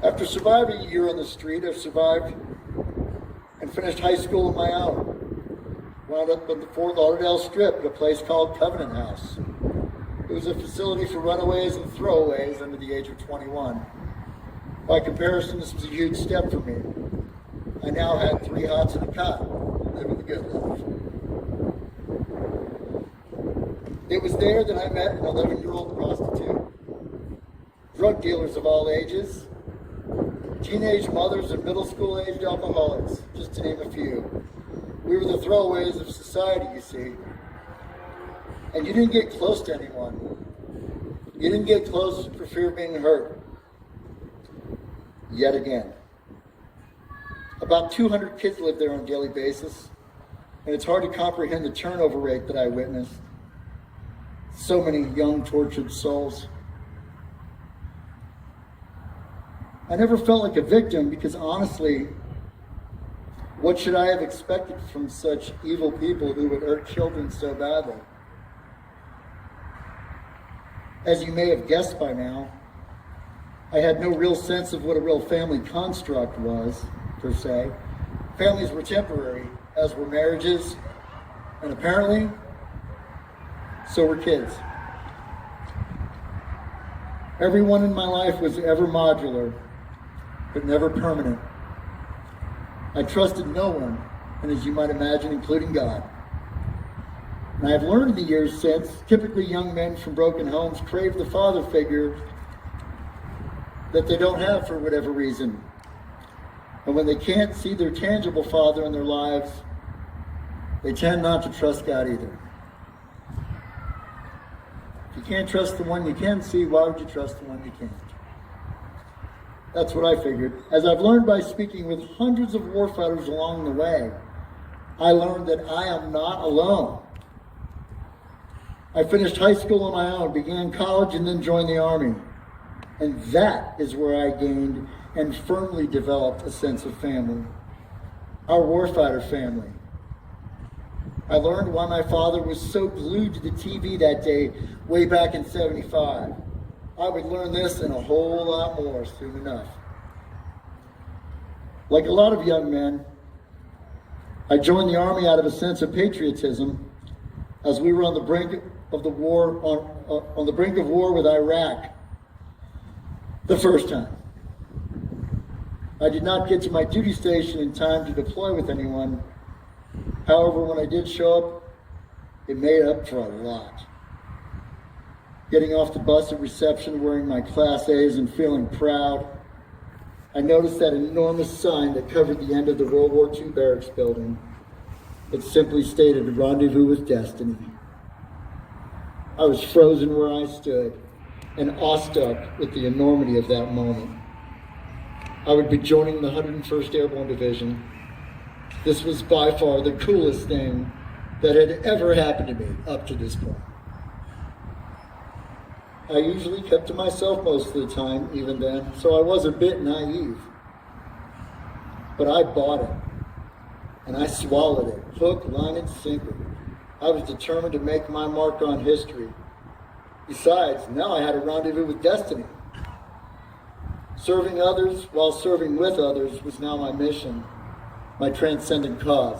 After surviving a year on the street, I've survived and finished high school on my own. Wound up in the Fort Lauderdale Strip at a place called Covenant House. It was a facility for runaways and throwaways under the age of 21. By comparison, this was a huge step for me. I now had 3 hots and a cot, living the good life. It was there that I met an 11-year-old prostitute, drug dealers of all ages, teenage mothers and middle school-aged alcoholics, just to name a few. We were the throwaways of society, you see. And you didn't get close to anyone. You didn't get close for fear of being hurt. Yet again. About 200 kids lived there on a daily basis, and it's hard to comprehend the turnover rate that I witnessed. So many young, tortured souls. I never felt like a victim because honestly, what should I have expected from such evil people who would hurt children so badly? As you may have guessed by now, I had no real sense of what a real family construct was, per se. Families were temporary, as were marriages, and apparently, so were kids. Everyone in my life was ever modular, but never permanent. I trusted no one, and as you might imagine, including God. And I have learned in the years since, typically young men from broken homes crave the father figure that they don't have for whatever reason. And when they can't see their tangible father in their lives, they tend not to trust God either. If you can't trust the one you can see, why would you trust the one you can't? That's what I figured. As I've learned by speaking with hundreds of warfighters along the way, I learned that I am not alone. I finished high school on my own, began college, and then joined the Army. And that is where I gained and firmly developed a sense of family. Our warfighter family. I learned why my father was so glued to the TV that day, way back in '75. I would learn this and a whole lot more soon enough. Like a lot of young men, I joined the Army out of a sense of patriotism as we were on the brink of the war, on the brink of war with Iraq. The first time. I did not get to my duty station in time to deploy with anyone. However, when I did show up, it made up for a lot. Getting off the bus at reception, wearing my Class A's and feeling proud, I noticed that enormous sign that covered the end of the World War II barracks building. It simply stated, "Rendezvous with Destiny." I was frozen where I stood and awestruck with the enormity of that moment. I would be joining the 101st Airborne Division. This was by far the coolest thing that had ever happened to me up to this point. I usually kept to myself most of the time, even then, so I was a bit naive. But I bought it, and I swallowed it, hook, line, and sinker. I was determined to make my mark on history. Besides, now I had a rendezvous with destiny. Serving others while serving with others was now my mission, my transcendent cause.